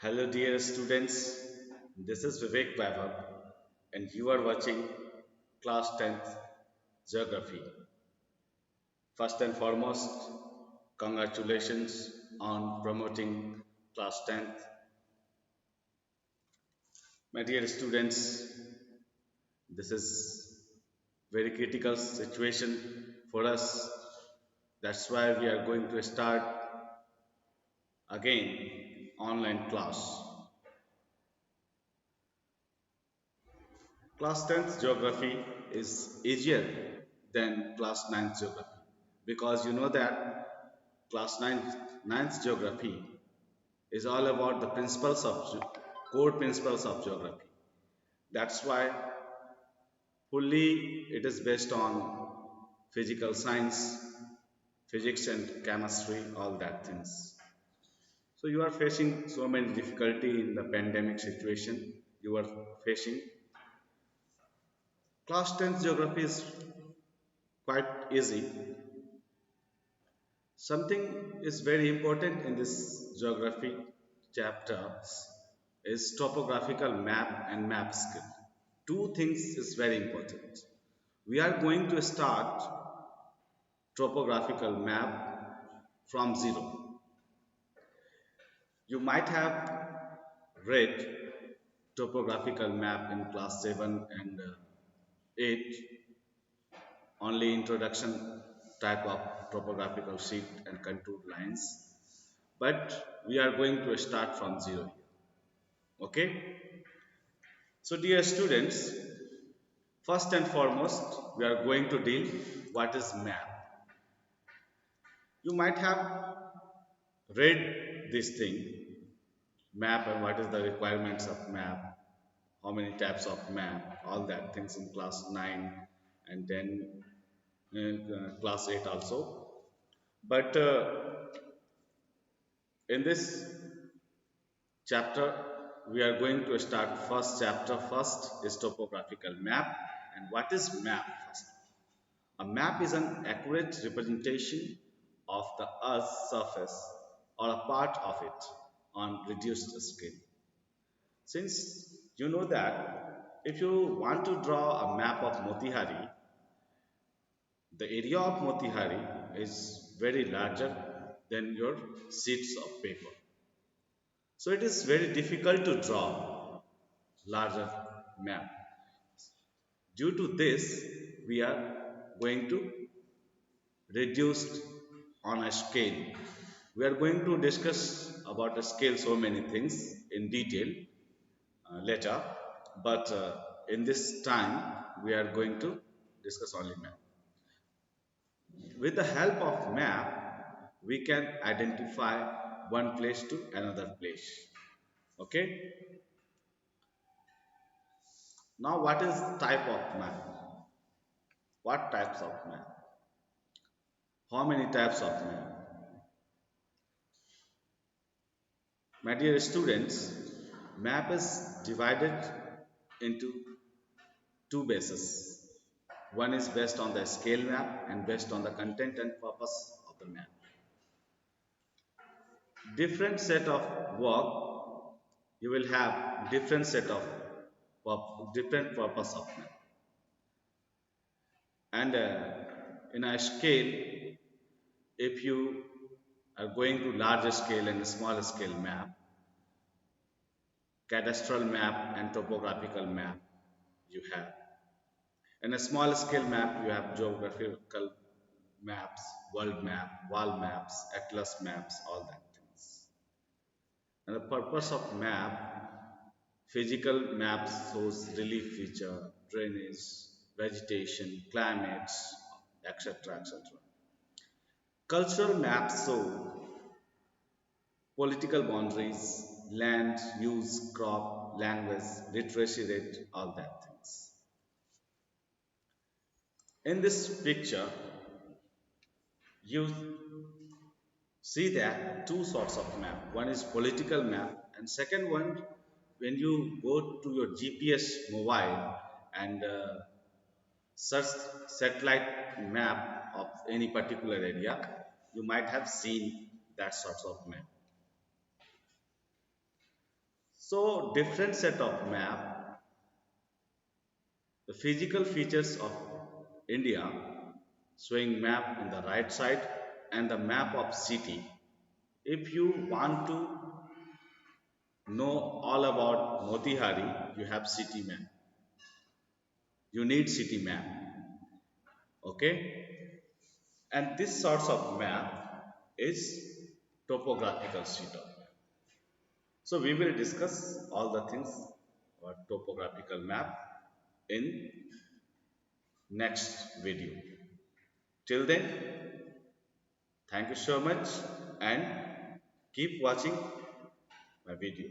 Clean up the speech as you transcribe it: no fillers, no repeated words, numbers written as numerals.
Hello, dear students. This is Vivek Vaibhav, and you are watching Class 10th Geography. First and foremost, congratulations on promoting Class 10th. My dear students, this is very critical situation for us. That's why we are going to start again online class. Class 10th geography is easier than class 9th geography because you know that class 9th geography is all about the core principles of geography. That's why fully it is based on physical science, physics and chemistry, all that things. So you are facing so many difficulty in the pandemic situation you are facing. Class 10th geography is quite easy. Something is very important in this geography chapters is topographical map and map skill. Two things is very important. We are going to start topographical map from zero. You might have read topographical map in class 7 and 8, only introduction type of topographical sheet and contour lines. But we are going to start from zero here. Okay? So dear students, first and foremost, we are going to deal what is map. You might have read this thing, map and what is the requirements of map, how many types of map, all that things in class 9 and then in class 8 also. But in this chapter, we are going to start first chapter. First is topographical map. And what is map first? A map is an accurate representation of the Earth's surface or a part of it on reduced scale. Since you know that if you want to draw a map of Motihari, the area of Motihari is very larger than your sheets of paper. So it is very difficult to draw larger map. Due to this, we are going to reduce on a scale. We are going to discuss about the scale so many things in detail later, but in this time we are going to discuss only map. With the help of map, we can identify one place to another place. Okay. Now, what is type of map? What types of map? How many types of map? My dear students, map is divided into two bases. One is based on the scale map and based on the content and purpose of the map. Different set of work, you will have different set of different purpose of map. And in a scale, if you are going to larger scale and smaller scale map, cadastral map and topographical map you have. In a small scale map, you have geographical maps, world map, wall maps, atlas maps, all that things. And the purpose of map, physical maps shows relief feature, drainage, vegetation, climates, etc. etc. Cultural maps show political boundaries, land, use, crop, language, literacy rate, all that things. In this picture, you see that two sorts of map. One is political map, and second one, when you go to your GPS mobile and search satellite map of any particular area, you might have seen that sorts of map. So different set of map, the physical features of India, showing map in the right side and the map of city. If you want to know all about Motihari, you have city map. You need city map. Okay? And this sorts of map is topographical sheet of map. So we will discuss all the things about topographical map in next video. Till then, thank you so much and keep watching my video.